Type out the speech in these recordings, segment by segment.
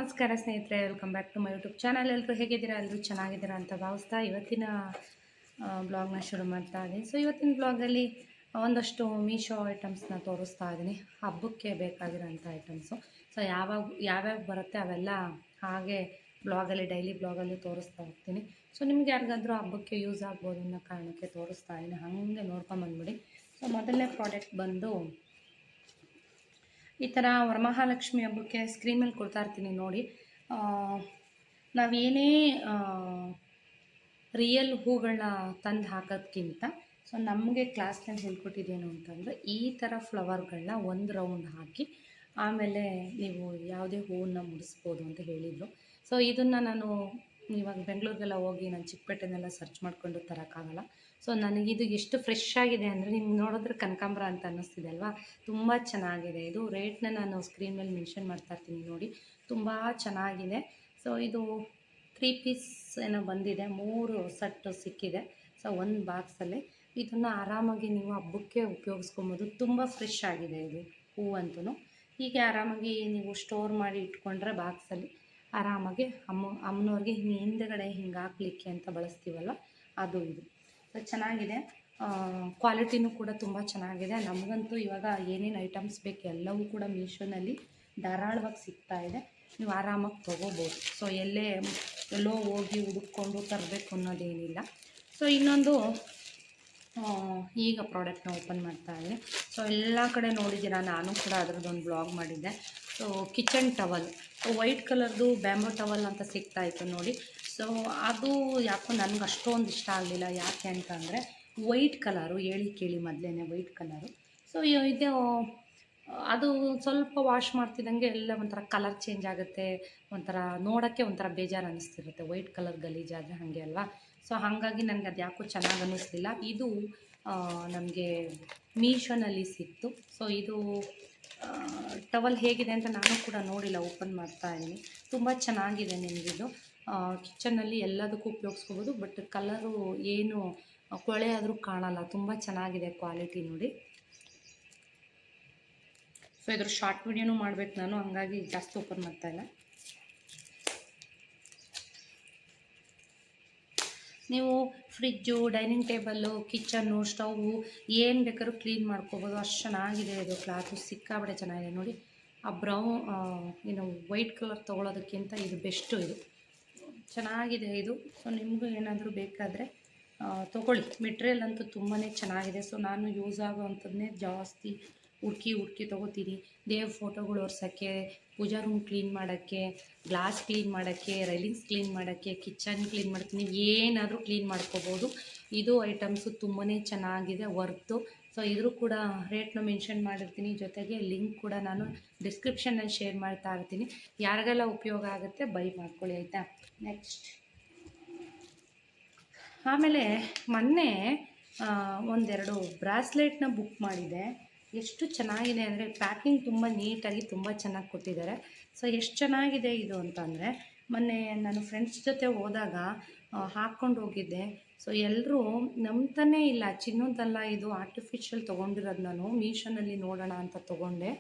ನಮಸ್ಕಾರ ಸ್ನೇಹಿತರೆ, welcome back to my YouTube channel. ಎಲ್ಲರೂ ಹೇಗಿದ್ದೀರಾ? ಎಲ್ಲರೂ ಚೆನ್ನಾಗಿದ್ದೀರಾ ಅಂತ ಭಾವಿಸ್ತಾ ಇವತ್ತಿನ ಬ್ಲಾಗ್ನ ಶುರು ಮಾಡ್ತಾ ಇದ್ದೀನಿ. ಸೊ ಇವತ್ತಿನ ಬ್ಲಾಗಲ್ಲಿ ಒಂದಷ್ಟು ಮೀಶೋ ಐಟಮ್ಸ್ನ ತೋರಿಸ್ತಾ ಇದ್ದೀನಿ. ಹಬ್ಬಕ್ಕೆ ಬೇಕಾಗಿರೋಂಥ ಐಟಮ್ಸು. ಸೊ ಯಾವ್ಯಾವ ಬರುತ್ತೆ ಅವೆಲ್ಲ ಹಾಗೆ ಡೈಲಿ ಬ್ಲಾಗಲ್ಲಿ ತೋರಿಸ್ತಾ ಹೋಗ್ತೀನಿ. ಸೊ ನಿಮ್ಗೆ ಯಾರಿಗಾದ್ರೂ ಹಬ್ಬಕ್ಕೆ ಯೂಸ್ ಆಗ್ಬೋದು ಅನ್ನೋ ಕಾರಣಕ್ಕೆ ತೋರಿಸ್ತಾ ಇದ್ದೀನಿ. ಹಾಗೆ ನೋಡ್ಕೊಂಬಂದ್ಬಿಡಿ. ಸೊ ಮೊದಲನೇ ಪ್ರಾಡಕ್ಟ್ ಬಂದು ಈ ಥರ ವರಮಹಾಲಕ್ಷ್ಮಿ ಹಬ್ಬಕ್ಕೆ ಸ್ಕ್ರೀನ್ ಮೇಲೆ ಕೊಡ್ತಾ ಇರ್ತೀನಿ ನೋಡಿ. ನಾವೇನೇ ರಿಯಲ್ ಹೂಗಳನ್ನ ತಂದು ಹಾಕೋದ್ಕಿಂತ ಸೊ ನಮಗೆ ಕ್ಲಾಸ್ನಲ್ಲಿ ಹೇಳ್ಕೊಟ್ಟಿದ್ದೇನು ಅಂತಂದರೆ ಈ ಥರ ಫ್ಲವರ್ಗಳನ್ನ ಒಂದು ರೌಂಡ್ ಹಾಕಿ ಆಮೇಲೆ ನೀವು ಯಾವುದೇ ಹೂವನ್ನ ಮುಡಿಸ್ಬೋದು ಅಂತ ಹೇಳಿದರು. ಸೊ ಇದನ್ನು ನಾನು ಇವಾಗ ಬೆಂಗಳೂರಿಗೆಲ್ಲ ಹೋಗಿ ನಾನು ಚಿಕ್ಕಪೇಟೆನೆಲ್ಲ ಸರ್ಚ್ ಮಾಡಿಕೊಂಡು ತರೋಕ್ಕಾಗಲ್ಲ. ಸೊ ನನಗಿದು ಎಷ್ಟು ಫ್ರೆಶ್ ಆಗಿದೆ ಅಂದರೆ ನಿಮ್ಗೆ ನೋಡಿದ್ರೆ ಕನಕಾಂಬರ ಅಂತ ಅನ್ನಿಸ್ತಿದೆ ಅಲ್ವಾ. ತುಂಬ ಚೆನ್ನಾಗಿದೆ. ಇದು ರೇಟ್ನ ನಾನು ಸ್ಕ್ರೀನ್ ಮೇಲೆ ಮೆನ್ಷನ್ ಮಾಡ್ತಾ ಇರ್ತೀನಿ ನೋಡಿ. ತುಂಬ ಚೆನ್ನಾಗಿದೆ. ಸೊ ಇದು 3 ಪೀಸ್ ಏನೋ ಬಂದಿದೆ, 3 ಸೆಟ್ಟು ಸಿಕ್ಕಿದೆ. ಸೊ ಒಂದು ಬಾಕ್ಸಲ್ಲಿ ಇದನ್ನು ಆರಾಮಾಗಿ ನೀವು ಹಬ್ಬಕ್ಕೆ ಉಪಯೋಗಿಸ್ಕೊಬೋದು. ತುಂಬ ಫ್ರೆಶ್ ಆಗಿದೆ ಇದು ಹೂವಂತೂ. ಹೀಗೆ ಆರಾಮಾಗಿ ನೀವು ಸ್ಟೋರ್ ಮಾಡಿ ಇಟ್ಕೊಂಡ್ರೆ ಬಾಕ್ಸಲ್ಲಿ ಆರಾಮಾಗಿ ಅಮ್ಮನವ್ರಿಗೆ ಹಿಂದೆಗಡೆ ಹಿಂಗೆ ಹಾಕ್ಲಿಕ್ಕೆ ಅಂತ ಬಳಸ್ತೀವಲ್ಲ ಅದು ಇದು. ಸೊ ಚೆನ್ನಾಗಿದೆ. ಕ್ವಾಲಿಟಿನೂ ಕೂಡ ತುಂಬ ಚೆನ್ನಾಗಿದೆ. ನಮಗಂತೂ ಇವಾಗ ಏನೇನು ಐಟಮ್ಸ್ ಬೇಕು ಎಲ್ಲವೂ ಕೂಡ ಮೀಶೋನಲ್ಲಿ ಧಾರಾಳವಾಗಿ ಸಿಗ್ತಾ ಇದೆ. ನೀವು ಆರಾಮಾಗಿ ತೊಗೋಬೋದು. ಸೊ ಎಲ್ಲೋ ಹೋಗಿ ಹುಡುಕೊಂಡು ತರಬೇಕು ಅನ್ನೋದೇನಿಲ್ಲ. ಸೊ ಇನ್ನೊಂದು ಈಗ ಪ್ರಾಡಕ್ಟ್ನ ಓಪನ್ ಮಾಡ್ತಾ ಇದ್ದೀನಿ. ಸೊ ಎಲ್ಲ ಕಡೆ ನೋಡಿದ್ದೀರಾ, ನಾನು ಕೂಡ ಅದರದ್ದೊಂದು ಬ್ಲಾಗ್ ಮಾಡಿದ್ದೆ. ಸೊ ಕಿಚನ್ ಟವಲ್ ವೈಟ್ ಕಲರ್ದು ಬ್ಯಾಂಬೋ ಟವಲ್ ಅಂತ ಸಿಗ್ತಾಯಿತ್ತು ನೋಡಿ. ಸೊ ಅದು ಯಾಕೋ ನನಗೆ ಅಷ್ಟೊಂದು ಇಷ್ಟ ಆಗಲಿಲ್ಲ. ಯಾಕೆ ಅಂತಂದರೆ ವೈಟ್ ಕಲರು ಕೇಳಿ ಮೊದಲೇ ವೈಟ್ ಕಲರು. ಸೊ ಇದು ಅದು ಸ್ವಲ್ಪ ವಾಶ್ ಮಾಡ್ತಿದ್ದಂಗೆ ಎಲ್ಲ ಒಂಥರ ಕಲರ್ ಚೇಂಜ್ ಆಗುತ್ತೆ, ಒಂಥರ ನೋಡೋಕ್ಕೆ ಒಂಥರ ಬೇಜಾರು ಅನ್ನಿಸ್ತಿರುತ್ತೆ. ವೈಟ್ ಕಲರ್ ಗಲೀಜಾದರೆ ಹಾಗೆ ಅಲ್ವಾ. ಸೊ ಹಾಗಾಗಿ ನನಗೆ ಅದು ಯಾಕೋ ಚೆನ್ನಾಗಿ ಅನ್ನಿಸ್ಲಿಲ್ಲ. ಇದು ನನಗೆ ಮೀಶೋನಲ್ಲಿ ಸಿಕ್ತು. ಸೊ ಇದು ಟವಲ್ ಹೇಗಿದೆ ಅಂತ ನಾನು ಕೂಡ ನೋಡಿಲ್ಲ, ಓಪನ್ ಮಾಡ್ತಾ ಇದ್ದೀನಿ. ತುಂಬ ಚೆನ್ನಾಗಿದೆ. ನಿಮಗಿದು ಕಿಚನ್ನಲ್ಲಿ ಎಲ್ಲದಕ್ಕೂ ಉಪಯೋಗಿಸ್ಕೋಬೋದು. ಬಟ್ ಕಲರು ಏನು ಕೊಳೆ ಆದರೂ ಕಾಣಲ್ಲ. ತುಂಬ ಚೆನ್ನಾಗಿದೆ ಕ್ವಾಲಿಟಿ ನೋಡಿ. ಸೊ ಇದ್ರ ಶಾರ್ಟ್ ವಿಡಿಯೋನೂ ಮಾಡಬೇಕು ನಾನು, ಹಂಗಾಗಿ ಜಾಸ್ತಿ ಓಪನ್ ಮಾಡ್ತಾಯಿಲ್ಲ. ನೀವು fridge, dining table, kitchen, stove ಏನು ಬೇಕಾದ್ರೂ ಕ್ಲೀನ್ ಮಾಡ್ಕೋಬೋದು. ಅಷ್ಟು ಚೆನ್ನಾಗಿದೆ ಇದು. ಕ್ಲಾತು ಸಿಕ್ಕಾಬಡೆ ಚೆನ್ನಾಗಿದೆ ನೋಡಿ. ಆ ವೈಟ್ ಕಲರ್ ತೊಗೊಳೋದಕ್ಕಿಂತ ಇದು ಬೆಸ್ಟು. ಇದು ಚೆನ್ನಾಗಿದೆ ಇದು. ಸೊ ನಿಮಗೂ ಏನಾದರೂ ಬೇಕಾದರೆ ತೊಗೊಳ್ಳಿ. ಮೆಟೀರಿಯಲ್ ಅಂತೂ ತುಂಬಾ ಚೆನ್ನಾಗಿದೆ. ಸೊ ನಾನು ಯೂಸ್ ಆಗೋವಂಥದ್ದನ್ನೇ ಜಾಸ್ತಿ ಹುಡುಕಿ ತೊಗೋತೀನಿ. ದೇವ್ರ ಫೋಟೋಗಳು ಒರ್ಸೋಕ್ಕೆ, ಪೂಜಾ ರೂಮ್ ಕ್ಲೀನ್ ಮಾಡೋಕ್ಕೆ, ಗ್ಲಾಸ್ ಕ್ಲೀನ್ ಮಾಡೋಕ್ಕೆ, ರೈಲಿಂಗ್ಸ್ ಕ್ಲೀನ್ ಮಾಡೋಕ್ಕೆ, ಕಿಚನ್ ಕ್ಲೀನ್ ಮಾಡೋಕ್ಕೆ, ನೀವು ಏನಾದರೂ ಕ್ಲೀನ್ ಮಾಡ್ಕೋಬೋದು. ಇದು ಐಟಮ್ಸು ತುಂಬಾ ಚೆನ್ನಾಗಿದೆ, ವರ್ತು. ಸೊ ಇದ್ರೂ ಕೂಡ ರೇಟ್ನ ಮೆನ್ಷನ್ ಮಾಡಿರ್ತೀನಿ. ಜೊತೆಗೆ ಲಿಂಕ್ ಕೂಡ ನಾನು ಡಿಸ್ಕ್ರಿಪ್ಷನಲ್ಲಿ ಶೇರ್ ಮಾಡ್ತಾ ಇರ್ತೀನಿ. ಯಾರಿಗೆಲ್ಲ ಉಪಯೋಗ ಆಗುತ್ತೆ ಬೈ ಮಾಡ್ಕೊಳ್ಳಿ, ಆಯಿತಾ. ನೆಕ್ಸ್ಟ್ ಆಮೇಲೆ ಮೊನ್ನೆ ಒಂದೆರಡು ಬ್ರಾಸ್ಲೆಟ್ನ ಬುಕ್ ಮಾಡಿದೆ. ಎಷ್ಟು ಚೆನ್ನಾಗಿದೆ ಅಂದರೆ ಪ್ಯಾಕಿಂಗ್ ತುಂಬ ನೀಟಾಗಿ ತುಂಬ ಚೆನ್ನಾಗಿ ಕೊಟ್ಟಿದ್ದಾರೆ. ಸೊ ಎಷ್ಟು ಚೆನ್ನಾಗಿದೆ ಇದು ಅಂತಂದರೆ, ಮೊನ್ನೆ ನಾನು ಫ್ರೆಂಡ್ಸ್ ಜೊತೆ ಹೋದಾಗ ಹಾಕ್ಕೊಂಡು ಹೋಗಿದ್ದೆ. ಸೊ ಎಲ್ಲರೂ ನಂಬ್ತಾನೇ ಇಲ್ಲ. ಚಿನ್ನದಲ್ಲ ಇದು, ಆರ್ಟಿಫಿಷಿಯಲ್ ತೊಗೊಂಡಿರೋದು. ನಾನು ಮೀಶೋನಲ್ಲಿ ನೋಡೋಣ ಅಂತ ತೊಗೊಂಡೆ.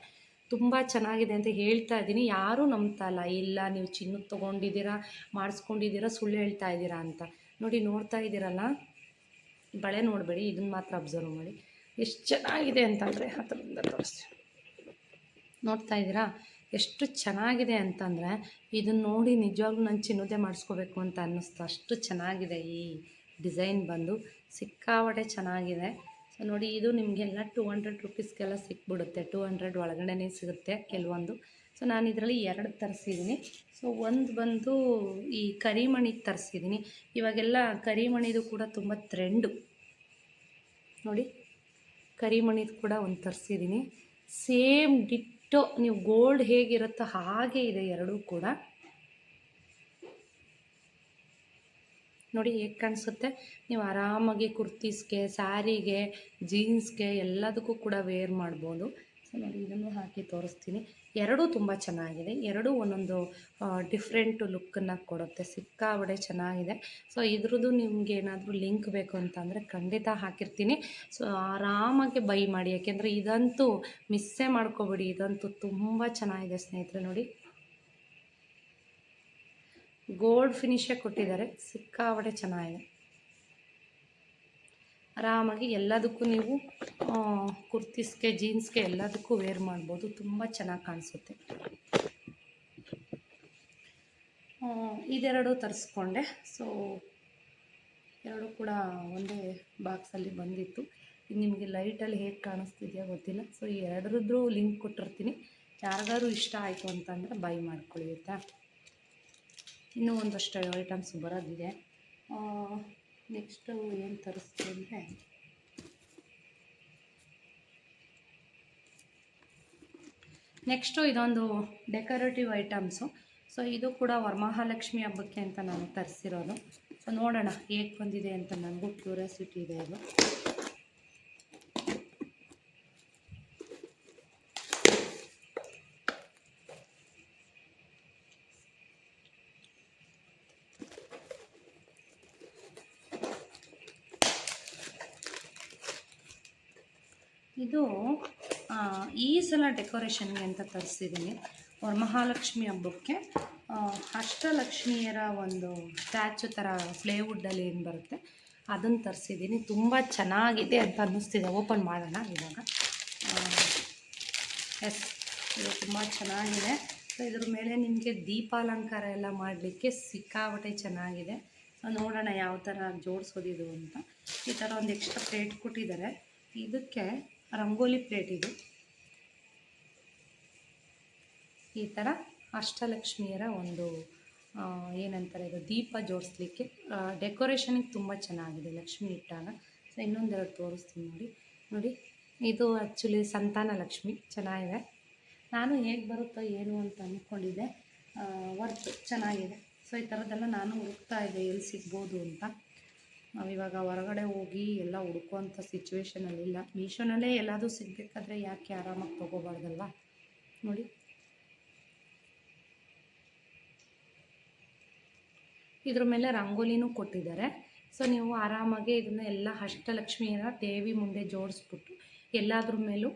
ತುಂಬ ಚೆನ್ನಾಗಿದೆ ಅಂತ ಹೇಳ್ತಾ ಇದ್ದೀನಿ. ಯಾರೂ ನಂಬ್ತಾ ಇಲ್ಲ ನೀವು ಚಿನ್ನದ ತೊಗೊಂಡಿದ್ದೀರಾ, ಮಾಡಿಸ್ಕೊಂಡಿದ್ದೀರಾ, ಸುಳ್ಳು ಹೇಳ್ತಾ ಇದ್ದೀರಾ ಅಂತ. ನೋಡ್ತಾ ಇದ್ದೀರಲ್ಲ, ಬಳೆ ನೋಡಬೇಡಿ, ಇದನ್ನು ಮಾತ್ರ ಅಬ್ಸರ್ವ್ ಮಾಡಿ. ಎಷ್ಟು ಚೆನ್ನಾಗಿದೆ ಅಂತಂದರೆ ಹತ್ತಿರದಿಂದ ತೋರಿಸ್ತೀನಿ. ನೋಡ್ತಾ ಇದ್ದೀರಾ ಎಷ್ಟು ಚೆನ್ನಾಗಿದೆ ಅಂತಂದರೆ, ಇದನ್ನು ನೋಡಿ ನಿಜವಾಗ್ಲೂ ನಾನು ಚಿನ್ನದೇ ಮಾಡಿಸ್ಕೋಬೇಕು ಅಂತ ಅನ್ನಿಸ್ತು. ಅಷ್ಟು ಚೆನ್ನಾಗಿದೆ ಈ ಡಿಸೈನ್ ಬಂದು. ಸಿಕ್ಕಾಪಟ್ಟೆ ಚೆನ್ನಾಗಿದೆ. ಸೊ ನೋಡಿ, ಇದು ನಿಮಗೆಲ್ಲ 200 ರುಪೀಸ್ಗೆಲ್ಲ ಸಿಕ್ಬಿಡುತ್ತೆ. 200 ಒಳಗಡೆ ಸಿಗುತ್ತೆ ಕೆಲವೊಂದು. ಸೊ ನಾನು ಇದರಲ್ಲಿ 2 ತರಿಸಿದ್ದೀನಿ. ಸೊ ಒಂದು ಬಂದು ಈ ಕರಿಮಣಿದು ತರಿಸಿದ್ದೀನಿ. ಇವಾಗೆಲ್ಲ ಕರಿಮಣಿದು ಕೂಡ ತುಂಬ ಟ್ರೆಂಡು ನೋಡಿ. ಕರಿಮಣಿದು ಕೂಡ ಒಂದು ತರಿಸಿದ್ದೀನಿ. ಸೇಮ್ ಡಿಟ್ಟೋ ನೀವು ಗೋಲ್ಡ್ ಹೇಗಿರುತ್ತೋ ಹಾಗೆ ಇದೆ ಎರಡೂ ಕೂಡ. ನೋಡಿ ಹೇಗೆ ಕಾಣಿಸುತ್ತೆ. ನೀವು ಆರಾಮಾಗಿ ಕುರ್ತೀಸ್ಗೆ, ಸ್ಯಾರಿಗೆ, ಜೀನ್ಸ್ಗೆ ಎಲ್ಲದಕ್ಕೂ ಕೂಡ ವೇರ್ ಮಾಡ್ಬೋದು. ಸೊ ನೋಡಿ, ಇದನ್ನು ಹಾಕಿ ತೋರಿಸ್ತೀನಿ. ಎರಡೂ ತುಂಬ ಚೆನ್ನಾಗಿದೆ. ಎರಡೂ ಒಂದೊಂದು ಡಿಫ್ರೆಂಟ್ ಲುಕ್ಕನ್ನು ಕೊಡುತ್ತೆ. ಸಿಕ್ಕಾಬಡೆ ಚೆನ್ನಾಗಿದೆ. ಸೊ ಇದ್ರದ್ದು ನಿಮ್ಗೆ ಏನಾದರೂ ಲಿಂಕ್ ಬೇಕು ಅಂತಂದರೆ ಖಂಡಿತ ಹಾಕಿರ್ತೀನಿ. ಸೊ ಆರಾಮಾಗಿ ಬೈ ಮಾಡಿ, ಯಾಕೆಂದರೆ ಇದಂತೂ ಮಿಸ್ಸೇ ಮಾಡ್ಕೊಬೇಡಿ. ಇದಂತೂ ತುಂಬ ಚೆನ್ನಾಗಿದೆ ಸ್ನೇಹಿತರೆ. ನೋಡಿ ಗೋಲ್ಡ್ ಫಿನಿಶೇ ಕೊಟ್ಟಿದ್ದಾರೆ, ಸಿಕ್ಕಾಪಟ್ಟೆ ಚೆನ್ನಾಗಿದೆ. ಆರಾಮಾಗಿ ಎಲ್ಲದಕ್ಕೂ ನೀವು ಕುರ್ತೀಸ್ಗೆ, ಜೀನ್ಸ್ಗೆ ಎಲ್ಲದಕ್ಕೂ ವೇರ್ ಮಾಡ್ಬೋದು. ತುಂಬ ಚೆನ್ನಾಗಿ ಕಾಣಿಸುತ್ತೆ. ಇದೆರಡು ತರಿಸ್ಕೊಂಡೆ. ಸೊ ಎರಡು ಕೂಡ ಒಂದೇ ಬಾಕ್ಸಲ್ಲಿ ಬಂದಿತ್ತು. ಇದು ನಿಮಗೆ ಲೈಟಲ್ಲಿ ಹೇಗೆ ಕಾಣಿಸ್ತಿದೆಯಾ ಗೊತ್ತಿಲ್ಲ. ಸೊ ಈ ಎರಡರದ್ದು ಲಿಂಕ್ ಕೊಟ್ಟಿರ್ತೀನಿ. ಯಾರಿಗಾದ್ರು ಇಷ್ಟ ಆಯಿತು ಅಂತಂದರೆ ಬೈ ಮಾಡ್ಕೊಳ್ಳಿ ಆಯಿತಾ. ಇನ್ನೂ ಒಂದಷ್ಟು ಐಟಮ್ಸ್ ಬರೋದಿದೆ. ನೆಕ್ಸ್ಟು ಏನು ತರಿಸ್ತೀನಿ ಅಂದರೆ ನೆಕ್ಸ್ಟು ಇದೊಂದು ಡೆಕೋರೇಟಿವ್ ಐಟಮ್ಸು. ಸೊ ಇದು ಕೂಡ ವರಮಹಾಲಕ್ಷ್ಮಿ ಹಬ್ಬಕ್ಕೆ ಅಂತ ನಾನು ತರಿಸಿರೋದು. ಸೊ ನೋಡೋಣ ಹೇಗೆ ಬಂದಿದೆ ಅಂತ, ನನಗೂ ಕ್ಯೂರಿಯಾಸಿಟಿ ಇದೆ ಇದು. ಇದು ಈ ಸಲ ಡೆಕೋರೇಷನ್ಗೆ ಅಂತ ತರಿಸಿದ್ದೀನಿ. ವರಮಹಾಲಕ್ಷ್ಮಿ ಹಬ್ಬಕ್ಕೆ ಅಷ್ಟಲಕ್ಷ್ಮಿಯರ ಒಂದು ಸ್ಟ್ಯಾಚು ಥರ ಪ್ಲೇವುಡ್ಡಲ್ಲಿ ಏನು ಬರುತ್ತೆ ಅದನ್ನು ತರಿಸಿದ್ದೀನಿ. ತುಂಬ ಚೆನ್ನಾಗಿದೆ ಅಂತ ಅನ್ನಿಸ್ತಿದೆ. ಓಪನ್ ಮಾಡೋಣ ಇವಾಗ. ಎಸ್, ಇದು ತುಂಬ ಚೆನ್ನಾಗಿದೆ. ಸೊ ಇದ್ರ ಮೇಲೆ ನಿಮಗೆ ದೀಪಾಲಂಕಾರ ಎಲ್ಲ ಮಾಡಲಿಕ್ಕೆ ಸಿಕ್ಕಾಪಟ್ಟೆ ಚೆನ್ನಾಗಿದೆ. ಸೊ ನೋಡೋಣ ಯಾವ ಥರ ಜೋಡಿಸೋದಿದು ಅಂತ. ಈ ಥರ ಒಂದು ಎಕ್ಸ್ಟ್ರಾ ಪ್ಲೇಟ್ ಕೊಟ್ಟಿದ್ದಾರೆ. ಇದಕ್ಕೆ ರಂಗೋಲಿ ಪ್ಲೇಟ್ ಇದು. ಈ ಥರ ಅಷ್ಟಲಕ್ಷ್ಮಿಯರ ಒಂದು ಏನಂತಾರೆ ಇದು, ದೀಪ ಜೋಡಿಸ್ಲಿಕ್ಕೆ ಡೆಕೋರೇಷನಿಗೆ ತುಂಬ ಚೆನ್ನಾಗಿದೆ ಲಕ್ಷ್ಮಿ ಇಟ್ಟಾಗ. ಸೊ ಇನ್ನೊಂದೆರಡು ತೋರಿಸ್ತೀನಿ ನೋಡಿ. ನೋಡಿ, ಇದು ಆ್ಯಕ್ಚುಲಿ ಸಂತಾನ ಲಕ್ಷ್ಮಿ ಚೆನ್ನಾಗಿದೆ. ನಾನು ಹೇಗೆ ಬರುತ್ತೋ ಏನು ಅಂತ ಅಂದ್ಕೊಂಡಿದ್ದೆ. ವರ್ಕ್ ಚೆನ್ನಾಗಿದೆ. ಸೊ ಈ ಥರದ್ದೆಲ್ಲ ನಾನು ಹುಡುಕ್ತಾ ಇದ್ದೆ ಎಲ್ಲಿ ಸಿಗ್ಬೋದು ಅಂತ. ನಾವಿವಾಗ ಹೊರಗಡೆ ಹೋಗಿ ಎಲ್ಲ ಹುಡುಕುವಂಥ ಸಿಚುವೇಷನಲ್ಲಿಲ್ಲ. ಮೀಶೋನಲ್ಲೇ ಎಲ್ಲಾದರೂ ಸಿಗಬೇಕಾದ್ರೆ ಯಾಕೆ ಆರಾಮಾಗಿ ತೊಗೋಬಾರ್ದಲ್ವ. ನೋಡಿ, ಇದ್ರ ಮೇಲೆ ರಂಗೋಲಿನೂ ಕೊಟ್ಟಿದ್ದಾರೆ. ಸೊ ನೀವು ಆರಾಮಾಗಿ ಇದನ್ನ ಎಲ್ಲ ಅಷ್ಟಲಕ್ಷ್ಮಿಯರ ದೇವಿ ಮುಂದೆ ಜೋಡಿಸ್ಬಿಟ್ಟು ಎಲ್ಲಾದ್ರ ಮೇಲೂ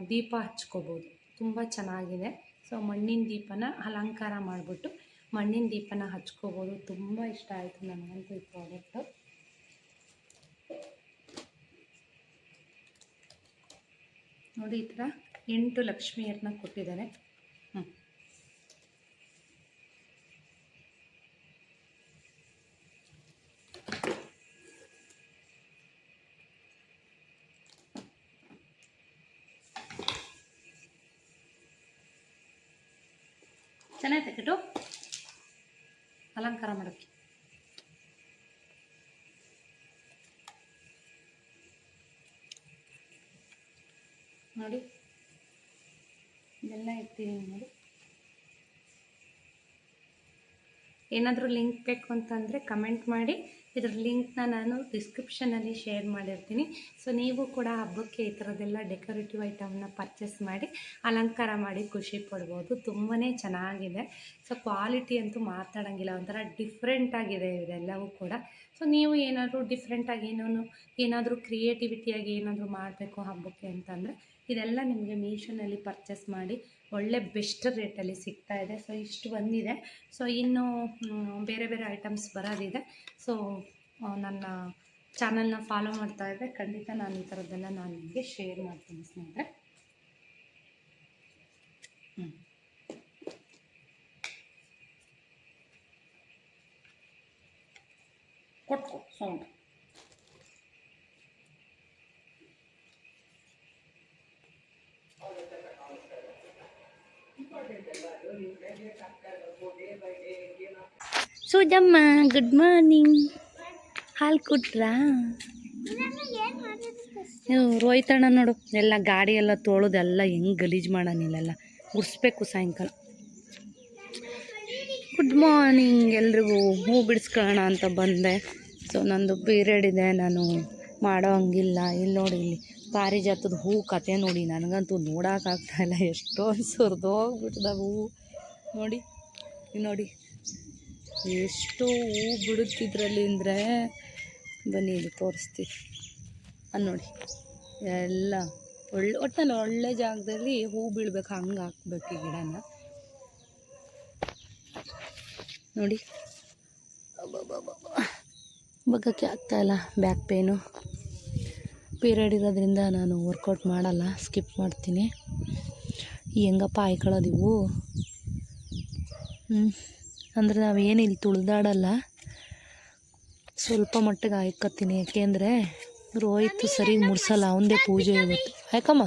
ದೀಪ ಹಚ್ಕೋಬೋದು. ತುಂಬ ಚೆನ್ನಾಗಿದೆ. ಸೊ ಮಣ್ಣಿನ ದೀಪನ ಅಲಂಕಾರ ಮಾಡಿಬಿಟ್ಟು ಮಣ್ಣಿನ ದೀಪನ ಹಚ್ಕೋಬೋದು. ತುಂಬ ಇಷ್ಟ ಆಯಿತು ನನಗಂತೂ ಈ ಪ್ರಾಡಕ್ಟು. ನೋಡಿ, ಈ ಥರ 8 ಲಕ್ಷ್ಮಿಯರನ್ನ ಕೊಟ್ಟಿದ್ದಾರೆ. ಚೆನ್ನಾಗಿ ತೆಗೆದು ಅಲಂಕಾರ ಮಾಡೋಕ್ಕೆ. ನೋಡಿ, ಇದೆಲ್ಲ ಇಟ್ಟಿದ್ದೀನಿ ನೋಡಿ. ಏನಾದರೂ ಲಿಂಕ್ ಬೇಕು ಅಂತಂದರೆ ಕಮೆಂಟ್ ಮಾಡಿ. ಇದ್ರ ಲಿಂಕ್ನ ನಾನು ಡಿಸ್ಕ್ರಿಪ್ಷನಲ್ಲಿ ಶೇರ್ ಮಾಡಿರ್ತೀನಿ. ಸೊ ನೀವು ಕೂಡ ಹಬ್ಬಕ್ಕೆ ಈ ಥರದ್ದೆಲ್ಲ ಡೆಕೋರೇಟಿವ್ ಐಟಮ್ನ ಪರ್ಚೇಸ್ ಮಾಡಿ ಅಲಂಕಾರ ಮಾಡಿ ಖುಷಿ ಪಡ್ಬೋದು. ತುಂಬಾ ಚೆನ್ನಾಗಿದೆ. ಸೊ ಕ್ವಾಲಿಟಿ ಅಂತೂ ಮಾತಾಡೋಂಗಿಲ್ಲ. ಒಂಥರ ಡಿಫ್ರೆಂಟಾಗಿದೆ ಇದೆಲ್ಲವೂ ಕೂಡ. ಸೊ ನೀವು ಏನಾದರೂ ಡಿಫ್ರೆಂಟಾಗಿ ಏನಾದರೂ ಕ್ರಿಯೇಟಿವಿಟಿಯಾಗಿ ಏನಾದರೂ ಮಾಡಬೇಕು ಹಬ್ಬಕ್ಕೆ ಅಂತಂದರೆ ಇದೆಲ್ಲ ನಿಮಗೆ ಮೀಶೋನಲ್ಲಿ ಪರ್ಚೇಸ್ ಮಾಡಿ ಒಳ್ಳೆ ಬೆಸ್ಟ್ ರೇಟಲ್ಲಿ ಸಿಗ್ತಾಯಿದೆ. ಸೊ ಇಷ್ಟು ಬಂದಿದೆ. ಸೊ ಇನ್ನೂ ಬೇರೆ ಬೇರೆ ಐಟಮ್ಸ್ ಬರೋದಿದೆ. ಸೊ ನನ್ನ ಚಾನಲ್ನ ಫಾಲೋ ಮಾಡ್ತಾ ಇದ್ದರೆ ಖಂಡಿತ ನಾನು ಈ ಥರದ್ದೆಲ್ಲ ನಾನು ನಿಮಗೆ ಶೇರ್ ಮಾಡ್ತೀನಿ ಸ್ನೇಹಿತರೆ. ಕೊಟ್ಕೊ ಸೌಂಡ್. ಸೂಜಮ್ಮ, ಗುಡ್ ಮಾರ್ನಿಂಗ್. ಹಾಲು ಕೊಟ್ರಾ? ರೋಹಿತಣ್ಣ ನೋಡು, ಎಲ್ಲ ಗಾಡಿ ಎಲ್ಲ ತೊಳೆದೆಲ್ಲ ಹೆಂಗೆ ಗಲೀಜು ಮಾಡೋನಿಲ್ಲೆಲ್ಲ ಉರ್ಸ್ಬೇಕು ಸಾಯಂಕಾಲ. ಗುಡ್ ಮಾರ್ನಿಂಗ್ ಎಲ್ರಿಗೂ. ಹೂ ಬಿಡಿಸ್ಕೊಳ್ಳೋಣ ಅಂತ ಬಂದೆ. ಸೊ ನಂದು ಪೀರಿಯಡ್ ಇದೆ, ನಾನು ಮಾಡೋ ಹಂಗಿಲ್ಲ. ಇಲ್ಲಿ ನೋಡಿ, ಇಲ್ಲಿ ಪಾರಿಜಾತದ ಹೂ ಕತೆ ನೋಡಿ, ನನಗಂತೂ ನೋಡೋಕ್ಕಾಗ್ತಾಯಿಲ್ಲ. ಎಷ್ಟೊಂದು ಸುರಿದೋಗ್ಬಿಟ್ಟದ ಹೂವು ನೋಡಿ. ನೋಡಿ ಎಷ್ಟು ಹೂ ಬಿಡುತ್ತಿದ್ರಲ್ಲಿ ಅಂದರೆ, ಬನ್ನಿ ಇಲ್ಲಿ ತೋರಿಸ್ತೀವಿ. ಅಲ್ಲಿ ನೋಡಿ, ಎಲ್ಲ ಒಟ್ಟಲ್ಲಿ ಒಳ್ಳೆ ಜಾಗದಲ್ಲಿ ಹೂ ಬೀಳ್ಬೇಕು, ಹಂಗೆ ಹಾಕ್ಬೇಕು ಈ ಗಿಡನ. ನೋಡಿ, ಬಗ್ಗಕ್ಕೆ ಆಗ್ತಾಯಿಲ್ಲ, ಬ್ಯಾಕ್ ಪೇನು. ಪೀರಿಯಡ್ ಇರೋದ್ರಿಂದ ನಾನು ವರ್ಕೌಟ್ ಮಾಡಲ್ಲ, ಸ್ಕಿಪ್ ಮಾಡ್ತೀನಿ. ಹೆಂಗಪ್ಪ ಆಯ್ಕೊಳ್ಳೋದಿವು. ಅಂದರೆ ನಾವೇನು ಇಲ್ಲಿ ತುಳಿದಾಡಲ್ಲ, ಸ್ವಲ್ಪ ಮಟ್ಟಿಗೆ ಆಯ್ಕೊತೀನಿ. ಯಾಕೆಂದರೆ ರೋಹಿತ್ ಸರಿಗೆ ಮುಡ್ಸಲ್ಲ, ಅವನದೇ ಪೂಜೆ ಇವತ್ತು. ಯಾಕಮ್ಮ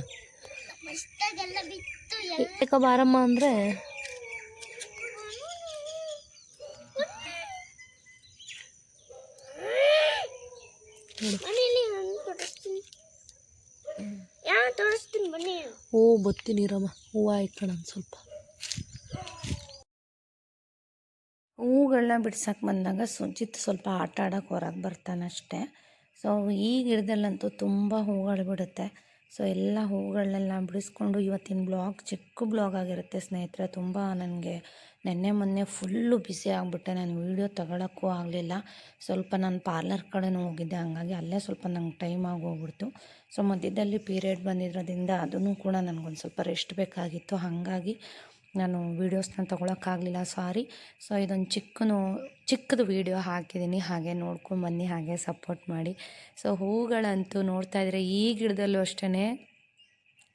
ಯಾಕ ಬಾರಮ್ಮ ಅಂದರೆ ಓ ಬತ್ತೀನಿ ರಮ್ಮ. ಹೂವು ಆಯ್ಕಣ ಸ್ವಲ್ಪ. ಹೂಗಳನ್ನ ಬಿಡ್ಸಕ್ಕೆ ಬಂದಾಗ ಸುಜಿತ್ ಸ್ವಲ್ಪ ಆಟ ಆಡೋಕೆ ಹೊರಗೆ ಬರ್ತಾನಷ್ಟೇ. ಸೊ ಈ ಗಿಡದಲ್ಲಂತೂ ತುಂಬ ಹೂಗಳು ಬಿಡುತ್ತೆ. ಸೊ ಎಲ್ಲ ಹೂಗಳನ್ನೆಲ್ಲ ಬಿಡಿಸ್ಕೊಂಡು ಇವತ್ತಿನ ಬ್ಲಾಗ್ ಚಿಕ್ಕ ಬ್ಲಾಗ್ ಆಗಿರುತ್ತೆ ಸ್ನೇಹಿತರೆ. ತುಂಬ ನನಗೆ ನೆನ್ನೆ ಮೊನ್ನೆ ಫುಲ್ಲು ಬಿಸಿ ಆಗಿಬಿಟ್ಟೆ, ನಾನು ವೀಡಿಯೋ ತಗೊಳ್ಳೋಕ್ಕೂ ಆಗಲಿಲ್ಲ. ಸ್ವಲ್ಪ ನಾನು ಪಾರ್ಲರ್ ಕಡೆನೂ ಹೋಗಿದ್ದೆ, ಹಂಗಾಗಿ ಅಲ್ಲೇ ಸ್ವಲ್ಪ ನಂಗೆ ಟೈಮ್ ಆಗೋಗ್ಬಿಡ್ತು. ಸೊ ಮಧ್ಯದಲ್ಲಿ ಪೀರಿಯಡ್ ಬಂದಿರೋದ್ರಿಂದ ಅದನ್ನು ಕೂಡ ನನಗೊಂದು ಸ್ವಲ್ಪ ರೆಸ್ಟ್ ಬೇಕಾಗಿತ್ತು, ಹಾಗಾಗಿ ನಾನು ವೀಡಿಯೋಸ್ನ ತೊಗೊಳಕ್ಕಾಗಲಿಲ್ಲ, ಸಾರಿ. ಸೊ ಇದೊಂದು ಚಿಕ್ಕದು ವೀಡಿಯೋ ಹಾಕಿದ್ದೀನಿ, ಹಾಗೆ ನೋಡ್ಕೊಂಡು ಬನ್ನಿ, ಹಾಗೆ ಸಪೋರ್ಟ್ ಮಾಡಿ. ಸೊ ಹೂಗಳಂತೂ ನೋಡ್ತಾ ಇದ್ರೆ ಈ ಗಿಡದಲ್ಲೂ ಅಷ್ಟೇ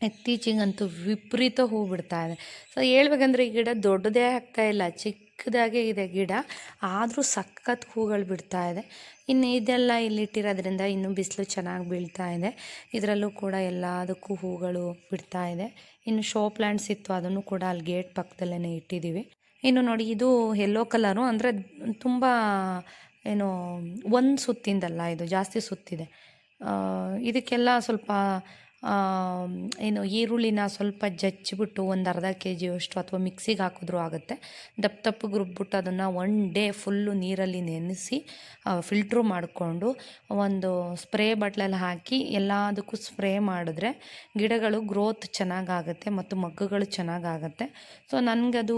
ಇತ್ತೀಚಿಗಂತೂ ವಿಪರೀತ ಹೂ ಬಿಡ್ತಾ ಇದೆ. ಸೊ ಹೇಳ್ಬೇಕಂದ್ರೆ ಈ ಗಿಡ ದೊಡ್ಡದೇ ಆಗ್ತಾಯಿಲ್ಲ, ಚಿಕ್ಕದಾಗೇ ಇದೆ ಗಿಡ, ಆದರೂ ಸಖತ್ ಹೂಗಳು ಬಿಡ್ತಾ ಇದೆ. ಇನ್ನು ಇದೆಲ್ಲ ಇಲ್ಲಿಟ್ಟಿರೋದ್ರಿಂದ ಇನ್ನೂ ಬಿಸಿಲು ಚೆನ್ನಾಗಿ ಬೀಳ್ತಾ ಇದೆ. ಇದರಲ್ಲೂ ಕೂಡ ಎಲ್ಲದಕ್ಕೂ ಹೂಗಳು ಬಿಡ್ತಾ ಇದೆ. ಇನ್ನು ಶೋ ಪ್ಲ್ಯಾಂಟ್ಸ್ ಇತ್ತು, ಅದನ್ನು ಕೂಡ ಅಲ್ಲಿ ಗೇಟ್ ಪಕ್ಕದಲ್ಲೇ ಇಟ್ಟಿದ್ದೀವಿ. ಇನ್ನು ನೋಡಿ, ಇದು ಯೆಲ್ಲೋ ಕಲರು, ಅಂದರೆ ತುಂಬ ಏನು ಒಂದು ಸುತ್ತಿಂದಲ್ಲ, ಇದು ಜಾಸ್ತಿ ಸುತ್ತಿದೆ. ಇದಕ್ಕೆಲ್ಲ ಸ್ವಲ್ಪ ಏನು ಈರುಳ್ಳಿನ ಸ್ವಲ್ಪ ಜಜ್ಜಿಬಿಟ್ಟು ಒಂದು ಅರ್ಧ kg ಅಷ್ಟು ಅಥವಾ ಮಿಕ್ಸಿಗೆ ಹಾಕಿದ್ರೂ ಆಗುತ್ತೆ. ದಪ್ಪಗೆ ರುಬ್ಬಿಟ್ಟು ಅದನ್ನು 1 ಡೇ ಫುಲ್ಲು ನೀರಲ್ಲಿ ನೆನೆಸಿ ಫಿಲ್ಟ್ರು ಮಾಡಿಕೊಂಡು ಒಂದು ಸ್ಪ್ರೇ ಬಾಟ್ಲಲ್ಲಿ ಹಾಕಿ ಎಲ್ಲದಕ್ಕೂ ಸ್ಪ್ರೇ ಮಾಡಿದ್ರೆ ಗಿಡಗಳು ಗ್ರೋತ್ ಚೆನ್ನಾಗಾಗುತ್ತೆ ಮತ್ತು ಮಗ್ಗುಗಳು ಚೆನ್ನಾಗಾಗುತ್ತೆ. ಸೊ ನನಗದು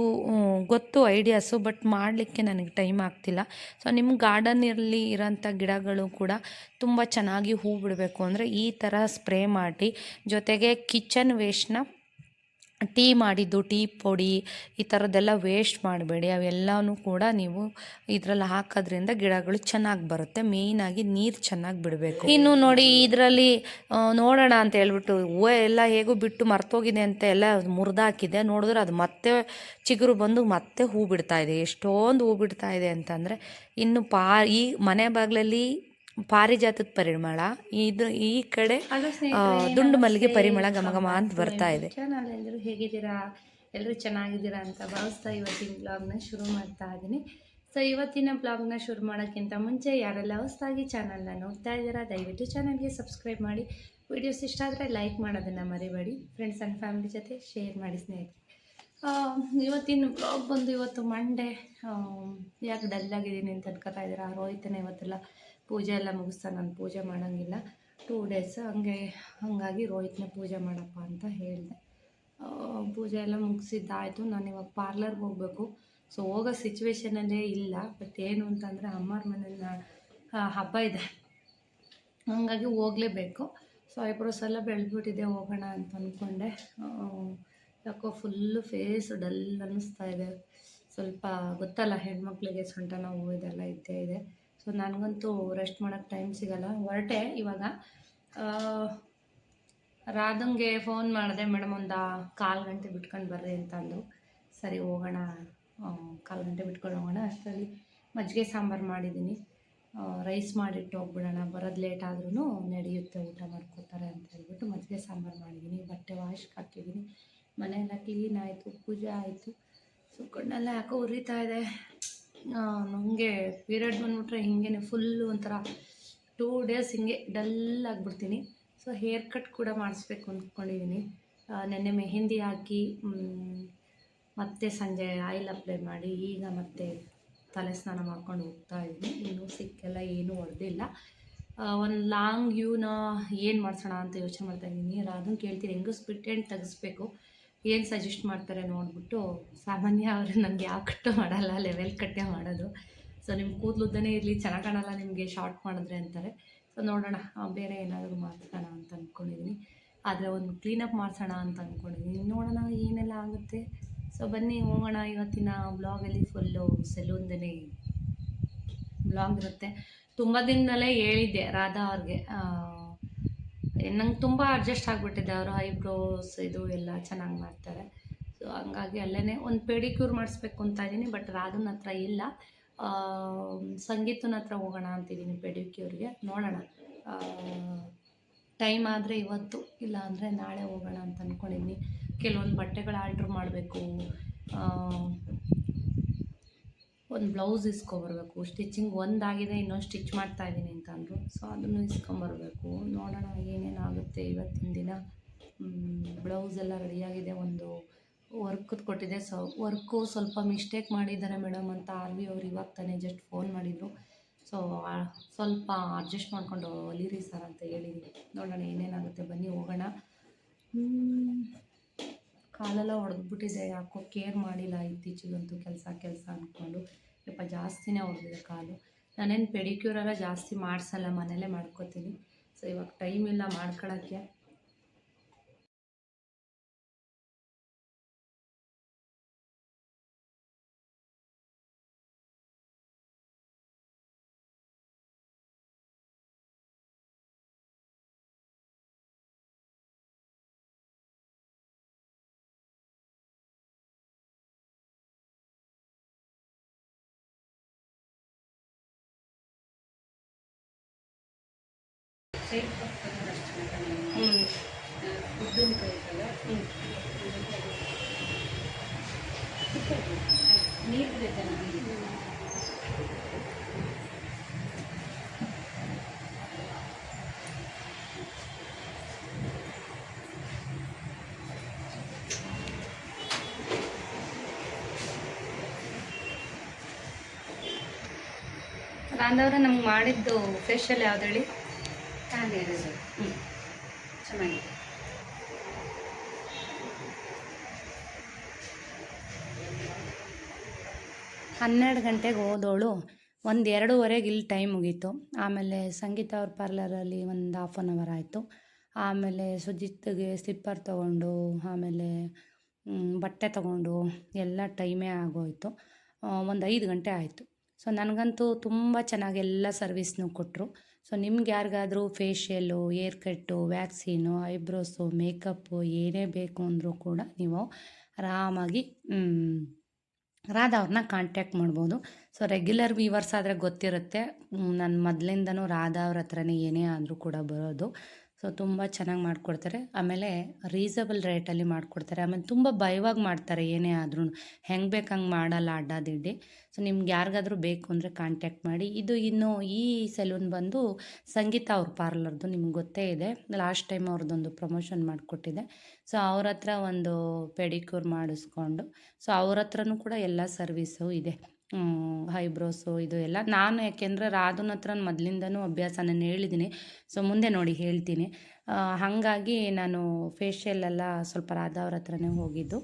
ಗೊತ್ತು ಐಡಿಯಾಸು, ಬಟ್ ಮಾಡಲಿಕ್ಕೆ ನನಗೆ ಟೈಮ್ ಆಗ್ತಿಲ್ಲ. ಸೊ ನಿಮ್ಮ ಗಾರ್ಡನಲ್ಲಿ ಇರೋಂಥ ಗಿಡಗಳು ಕೂಡ ತುಂಬ ಚೆನ್ನಾಗಿ ಹೂ ಬಿಡಬೇಕು ಅಂದರೆ ಈ ಥರ ಸ್ಪ್ರೇ ಮಾಡಿ, ಜೊತೆಗೆ ಕಿಚನ್ ವೇಸ್ಟ್ನ ಟೀ ಮಾಡಿದ್ದು, ಟೀ ಪುಡಿ, ಈ ಥರದ್ದೆಲ್ಲ ವೇಸ್ಟ್ ಮಾಡಬೇಡಿ. ಅವೆಲ್ಲನೂ ಕೂಡ ನೀವು ಇದರಲ್ಲಿ ಹಾಕೋದ್ರಿಂದ ಗಿಡಗಳು ಚೆನ್ನಾಗಿ ಬರುತ್ತೆ. ಮೇಯ್ನಾಗಿ ನೀರು ಚೆನ್ನಾಗಿ ಬಿಡಬೇಕು. ಇನ್ನು ನೋಡಿ, ಇದರಲ್ಲಿ ನೋಡೋಣ ಅಂತ ಹೇಳ್ಬಿಟ್ಟು ಹೂವು ಎಲ್ಲ ಹೇಗೂ ಬಿಟ್ಟು ಮರ್ತೋಗಿದೆ ಅಂತ ಎಲ್ಲ ಮುರಿದಾಕಿದೆ. ನೋಡಿದ್ರೆ ಅದು ಮತ್ತೆ ಚಿಗುರು ಬಂದು ಮತ್ತೆ ಹೂ ಬಿಡ್ತಾ ಇದೆ. ಎಷ್ಟೊಂದು ಹೂ ಬಿಡ್ತಾ ಇದೆ ಅಂತಂದರೆ, ಇನ್ನು ಈ ಮನೆ ಬಾಗಿಲಲ್ಲಿ ಪಾರಿಜಾತದ ಪರಿಮಳ, ಈ ಕಡೆ ದುಂಡು ಮಲ್ಲಿಗೆ ಪರಿಮಳ ಘಮಘಮ ಅಂತ ಬರ್ತಾ ಇದೆ. ಚಾನಲ್ ಎಲ್ಲರೂ ಹೇಗಿದ್ದೀರಾ? ಎಲ್ಲರೂ ಚೆನ್ನಾಗಿದ್ದೀರಾ ಅಂತ ಭಾವಿಸ್ತಾ ಇವತ್ತಿನ ಬ್ಲಾಗ್ನ ಶುರು ಮಾಡ್ತಾ ಇದ್ದೀನಿ. ಸೊ ಇವತ್ತಿನ ಬ್ಲಾಗ್ನ ಶುರು ಮಾಡೋಕ್ಕಿಂತ ಮುಂಚೆ ಯಾರೆಲ್ಲ ಹೊಸದಾಗಿ ಚಾನಲ್ನ ನೋಡ್ತಾ ಇದ್ದೀರಾ, ದಯವಿಟ್ಟು ಚಾನಲ್ಗೆ ಸಬ್ಸ್ಕ್ರೈಬ್ ಮಾಡಿ. ವಿಡಿಯೋಸ್ ಇಷ್ಟ ಆದರೆ ಲೈಕ್ ಮಾಡೋದನ್ನು ಮರಿಬೇಡಿ. ಫ್ರೆಂಡ್ಸ್ ಆ್ಯಂಡ್ ಫ್ಯಾಮಿಲಿ ಜೊತೆ ಶೇರ್ ಮಾಡಿ ಸ್ನೇಹಿತರೆ. ಇವತ್ತಿನ ಬ್ಲಾಗ್ ಬಂದು ಇವತ್ತು ಮಂಡೇ. ಯಾಕೆ ಡಲ್ಲಾಗಿದ್ದೀನಿ ಅಂತ ಅನ್ಕೋತಾ ಇದ್ದೀರಾ? ರೋಹಿತನೇ ಇವತ್ತೆಲ್ಲ ಪೂಜೆ ಎಲ್ಲ ಮುಗಿಸ್ತಾ, ನಾನು ಪೂಜೆ ಮಾಡೋಂಗಿಲ್ಲ 2 ಡೇಸ್, ಹಾಗಾಗಿ ರೋಹಿತನೇ ಪೂಜೆ ಮಾಡಪ್ಪ ಅಂತ ಹೇಳಿದೆ. ಪೂಜೆ ಎಲ್ಲ ಮುಗಿಸಿದ್ದಾಯಿತು. ನಾನು ಇವಾಗ ಪಾರ್ಲರ್ಗೆ ಹೋಗಬೇಕು. ಸೊ ಹೋಗೋ ಸಿಚುವೇಶನಲ್ಲೇ ಇಲ್ಲ, ಬಟ್ ಏನು ಅಂತಂದರೆ ಅಮ್ಮರ ಮನೇಲಿ ಹಬ್ಬ ಇದೆ, ಹಾಗಾಗಿ ಹೋಗಲೇಬೇಕು. ಸೊ ಐಬ್ರೋಸ್ ಎಲ್ಲ ಬೆಳೆದ್ಬಿಟ್ಟಿದೆ, ಹೋಗೋಣ ಅಂತ ಅಂದ್ಕೊಂಡೆ. ಯಾಕೋ ಫುಲ್ಲು ಫೇಸ್ ಡಲ್ ಅನ್ನಿಸ್ತಾ ಇದೆ. ಸ್ವಲ್ಪ ಗೊತ್ತಲ್ಲ, ಹೆಣ್ಮಕ್ಳಿಗೆ ಸೊಂಟ ನೋವು ಇದೆಲ್ಲ ಇದ್ದೇ ಇದೆ. ಸೊ ನನಗಂತೂ ರೆಸ್ಟ್ ಮಾಡೋಕ್ಕೆ ಟೈಮ್ ಸಿಗೋಲ್ಲ. ಹೊರಟೆ ಇವಾಗ. ರಾಧಂಗೆ ಫೋನ್ ಮಾಡಿದೆ, ಮೇಡಮ್ ಒಂದು 1/4 ಗಂಟೆ ಬಿಟ್ಕೊಂಡು ಬರ್ರಿ ಅಂತ ಅಂದರು. ಸರಿ ಹೋಗೋಣ, 1/4 ಗಂಟೆ ಬಿಟ್ಕೊಂಡು ಹೋಗೋಣ. ಅಷ್ಟರಲ್ಲಿ ಮಜ್ಜಿಗೆ ಸಾಂಬಾರು ಮಾಡಿದ್ದೀನಿ, ರೈಸ್ ಮಾಡಿಟ್ಟು ಹೋಗ್ಬಿಡೋಣ, ಬರೋದು ಲೇಟ್ ಆದ್ರೂ ನಡೆಯುತ್ತೆ, ಊಟ ಮಾಡ್ಕೋತಾರೆ ಅಂತ ಹೇಳ್ಬಿಟ್ಟು ಮಜ್ಜಿಗೆ ಸಾಂಬಾರು ಮಾಡಿದ್ದೀನಿ. ಬಟ್ಟೆ ವಾಶ್ಗೆ ಹಾಕಿದ್ದೀನಿ, ಮನೆಯೆಲ್ಲ ಕ್ಲೀನ್ ಆಯಿತು, ಪೂಜೆ ಆಯಿತು. ಸೊ ಕಣ್ಣೆಲ್ಲ ಯಾಕೋ ಉರಿತಾ ಇದೆ. ನನಗೆ ಪೀರಿಯಡ್ ಬಂದುಬಿಟ್ರೆ ಹಿಂಗೆ ಫುಲ್ಲು ಒಂಥರ 2 ಡೇಸ್ ಹಿಂಗೆ ಡಲ್ ಆಗಿಬಿಡ್ತೀನಿ. ಸೊ ಹೇರ್ ಕಟ್ ಕೂಡ ಮಾಡಿಸ್ಬೇಕು ಅಂದ್ಕೊಂಡಿದ್ದೀನಿ. ನೆನ್ನೆ ಮೆಹಂದಿ ಹಾಕಿ ಮತ್ತೆ ಸಂಜೆ ಆಯಿಲ್ ಅಪ್ಲೈ ಮಾಡಿ ಈಗ ಮತ್ತೆ ತಲೆ ಸ್ನಾನ ಮಾಡ್ಕೊಂಡು ಹೋಗ್ತಾ ಇದ್ದೀನಿ. ಇನ್ನೂ ಸಿಕ್ಕೆಲ್ಲ ಏನೂ ಹೊಡೆದಿಲ್ಲ. ಒಂದು ಲಾಂಗ್ ಯೂನ ಏನು ಮಾಡಿಸೋಣ ಅಂತ ಯೋಚನೆ ಮಾಡ್ತಾಯಿದ್ದೀನಿ. ಅದನ್ನು ಕೇಳ್ತೀನಿ, ಹೆಂಗಿಸ್ಬಿಟ್ಟು ಏನು ತೆಗಿಸ್ಬೇಕು, ಏನು ಸಜೆಸ್ಟ್ ಮಾಡ್ತಾರೆ ನೋಡಿಬಿಟ್ಟು. ಸಾಮಾನ್ಯ ಅವರು ನನಗೆ ಯಾವ ಕಟ್ಟು ಮಾಡಲ್ಲ, ಲೆವೆಲ್ ಕಟ್ಟೇ ಮಾಡೋದು. ಸೊ ನಿಮ್ಮ ಕೂದಲುದ್ದನೇ ಇರಲಿ, ಚೆನ್ನಾಗಿ ಕಾಣಲ್ಲ ನಿಮಗೆ ಶಾರ್ಟ್ ಮಾಡಿದ್ರೆ ಅಂತಾರೆ. ಸೊ ನೋಡೋಣ, ಬೇರೆ ಏನಾದರೂ ಮಾಡ್ಸೋಣ ಅಂತ ಅಂದ್ಕೊಂಡಿದ್ದೀನಿ. ಆದರೆ ಒಂದು ಕ್ಲೀನಪ್ ಮಾಡಿಸೋಣ ಅಂತ ಅಂದ್ಕೊಂಡಿದ್ದೀನಿ. ನೋಡೋಣ ಏನೆಲ್ಲ ಆಗುತ್ತೆ. ಸೊ ಬನ್ನಿ ಹೋಗೋಣ. ಇವತ್ತಿನ ಬ್ಲಾಗಲ್ಲಿ ಫುಲ್ಲು ಸೆಲೂನ್ದೇ ಬ್ಲಾಗ್ ಇರುತ್ತೆ. ತುಂಬ ದಿನದಲ್ಲೇ ಹೇಳಿದ್ದೆ ರಾಧಾ ಅವ್ರಿಗೆ, ನಂಗೆ ತುಂಬ ಅಡ್ಜಸ್ಟ್ ಆಗಿಬಿಟ್ಟಿದೆ. ಅವರು ಐಬ್ರೋಸ್ ಇದು ಎಲ್ಲ ಚೆನ್ನಾಗಿ ಮಾಡ್ತಾರೆ. ಸೊ ಹಂಗಾಗಿ ಅಲ್ಲೇ ಒಂದು ಪೆಡಿಕ್ಯೂರ್ ಮಾಡಿಸ್ಬೇಕು ಅಂತ ಇದ್ದೀನಿ. ಬಟ್ ರಾಧನ ಹತ್ರ ಇಲ್ಲ, ಸಂಗೀತನ ಹತ್ರ ಹೋಗೋಣ ಅಂತಿದ್ದೀನಿ ಪೆಡಿಕ್ಯೂರ್ಗೆ. ನೋಡೋಣ, ಟೈಮ್ ಆದರೆ ಇವತ್ತು, ಇಲ್ಲ ಅಂದರೆ ನಾಳೆ ಹೋಗೋಣ ಅಂತ ಅಂದ್ಕೊಂಡಿದ್ದೀನಿ. ಕೆಲವೊಂದು ಬಟ್ಟೆಗಳು ಆರ್ಡ್ರ್ ಮಾಡಬೇಕು, ಒಂದು ಬ್ಲೌಸ್ ಇಸ್ಕೊಬರ್ಬೇಕು. ಸ್ಟಿಚಿಂಗ್ ಒಂದಾಗಿದೆ, ಇನ್ನೊಂದು ಸ್ಟಿಚ್ ಮಾಡ್ತಾಯಿದ್ದೀನಿ ಅಂತ ಅಂದರು. ಸೊ ಅದನ್ನು ಇಸ್ಕೊಂಬರ್ಬೇಕು. ನೋಡೋಣ ಏನೇನಾಗುತ್ತೆ ಇವತ್ತಿನ ದಿನ. ಬ್ಲೌಸ್ ಎಲ್ಲ ರೆಡಿಯಾಗಿದೆ. ಒಂದು ವರ್ಕದ್ದು ಕೊಟ್ಟಿದ್ದೆ. ಸೊ ವರ್ಕು ಸ್ವಲ್ಪ ಮಿಸ್ಟೇಕ್ ಮಾಡಿದ್ದಾರೆ ಮೇಡಮ್ ಅಂತ ಆರ್ ವಿ ಅವ್ರು ಇವಾಗ ತಾನೇ ಜಸ್ಟ್ ಫೋನ್ ಮಾಡಿದರು. ಸೊ ಸ್ವಲ್ಪ ಅಡ್ಜಸ್ಟ್ ಮಾಡಿಕೊಂಡು ಹೊಲೀರಿ ಸರ್ ಅಂತ ಹೇಳಿದ್ದೀನಿ. ನೋಡೋಣ ಏನೇನಾಗುತ್ತೆ, ಬನ್ನಿ ಹೋಗೋಣ. ಕಾಲೆಲ್ಲ ಹೊಡೆದ್ಬಿಟ್ಟಿದೆ, ಯಾಕೋ ಕೇರ್ ಮಾಡಿಲ್ಲ ಇತ್ತೀಚೆಗಂತೂ. ಕೆಲಸ ಅಂದ್ಕೊಂಡು ಸ್ವಲ್ಪ ಜಾಸ್ತಿನೇ ಹೊಡೆದಿದೆ ಕಾಲು. ನಾನೇನು ಪೆಡಿಕ್ಯೂರೆಲ್ಲ ಜಾಸ್ತಿ ಮಾಡಿಸಲ್ಲ, ಮನೇಲೇ ಮಾಡ್ಕೋತೀನಿ. ಸೊ ಇವಾಗ ಟೈಮ್ ಇಲ್ಲ ಮಾಡ್ಕೊಳ್ಳೋಕ್ಕೆ. ರಾಂಧವ್ರೆ ನಮ್ಗೆ ಮಾಡಿದ್ದು ಫೇಶಿಯಲ್ ಯಾವ್ದು ಹೇಳಿ? ಚೆನ್ನಾಗಿದೆ. 12 ಗಂಟೆಗೆ ಹೋದವಳು 1-2ವರೆಗೆ ಇಲ್ಲಿ ಟೈಮ್ ಮುಗೀತು. ಆಮೇಲೆ ಸಂಗೀತ ಅವ್ರ ಪಾರ್ಲರಲ್ಲಿ ಒಂದು ಹಾಫ್ ಆನ್ ಅವರ್ ಆಯಿತು. ಆಮೇಲೆ ಸುಜಿತ್ಗೆ ಸ್ಲಿಪ್ಪರ್ ತೊಗೊಂಡು, ಆಮೇಲೆ ಬಟ್ಟೆ ತೊಗೊಂಡು ಎಲ್ಲ ಟೈಮೇ ಆಗೋಯಿತು. ಒಂದು 5 ಗಂಟೆ ಆಯಿತು. ಸೊ ನನಗಂತೂ ತುಂಬ ಚೆನ್ನಾಗಿ ಎಲ್ಲ ಸರ್ವಿಸ್ನೂ ಕೊಟ್ಟರು. ಸೊ ನಿಮ್ಗೆ ಯಾರಿಗಾದರೂ ಫೇಶಿಯಲ್ಲು, ಏರ್ ಕಟ್ಟು, ವ್ಯಾಕ್ಸಿನು, ಐಬ್ರೋಸು, ಮೇಕಪ್ಪು ಏನೇ ಬೇಕು ಅಂದರೂ ಕೂಡ ನೀವು ಆರಾಮಾಗಿ ರಾಧಾ ಅವ್ರನ್ನ ಕಾಂಟ್ಯಾಕ್ಟ್ ಮಾಡ್ಬೋದು. ಸೊ ರೆಗ್ಯುಲರ್ ವೀವರ್ಸ್ ಆದರೆ ಗೊತ್ತಿರುತ್ತೆ, ನಾನು ಮೊದಲಿಂದನೂ ರಾಧಾ ಅವ್ರ ಹತ್ರನೇ ಏನೇ ಆದರೂ ಕೂಡ ಬರೋದು. ಸೊ ತುಂಬ ಚೆನ್ನಾಗಿ ಮಾಡಿಕೊಡ್ತಾರೆ. ಆಮೇಲೆ ರೀಸನಬಲ್ ರೇಟಲ್ಲಿ ಮಾಡಿಕೊಡ್ತಾರೆ. ಆಮೇಲೆ ತುಂಬ ಭಯವಾಗಿ ಮಾಡ್ತಾರೆ, ಏನೇ ಆದ್ರೂ ಹೆಂಗೆ ಬೇಕು ಹಂಗೆ ಮಾಡಲ್ಲ ಅಡ್ಡಾದಿಡ್ಡಿ. ಸೊ ನಿಮ್ಗೆ ಯಾರಿಗಾದ್ರೂ ಬೇಕು ಅಂದರೆ ಕಾಂಟ್ಯಾಕ್ಟ್ ಮಾಡಿ. ಇನ್ನು ಈ ಸೆಲೂನ್ ಬಂದು ಸಂಗೀತ ಅವ್ರ ಪಾರ್ಲರ್ದು, ನಿಮ್ಗೆ ಗೊತ್ತೇ ಇದೆ. ಲಾಸ್ಟ್ ಟೈಮ್ ಅವ್ರದ್ದೊಂದು ಪ್ರಮೋಷನ್ ಮಾಡಿಕೊಟ್ಟಿದ್ದೆ. ಸೊ ಅವ್ರ ಹತ್ರ ಒಂದು ಪೆಡಿಕ್ಯೂರ್ ಮಾಡಿಸ್ಕೊಂಡು, ಸೊ ಅವ್ರ ಹತ್ರನೂ ಕೂಡ ಎಲ್ಲ ಸರ್ವಿಸು ಇದೆ. ಐಬ್ರೋಸು ಇದು ಎಲ್ಲ ನಾನು, ಯಾಕೆಂದರೆ ರಾಧನ ಹತ್ರ ಮೊದಲಿಂದನೂ ಅಭ್ಯಾಸ, ನಾನು ಹೇಳಿದ್ದೀನಿ. ಸೊ ಮುಂದೆ ನೋಡಿ ಹೇಳ್ತೀನಿ. ಹಾಗಾಗಿ ನಾನು ಫೇಶಿಯಲೆಲ್ಲ ಸ್ವಲ್ಪ ರಾಧಾ ಅವ್ರ ಹತ್ರನೇ ಹೋಗಿದ್ದು.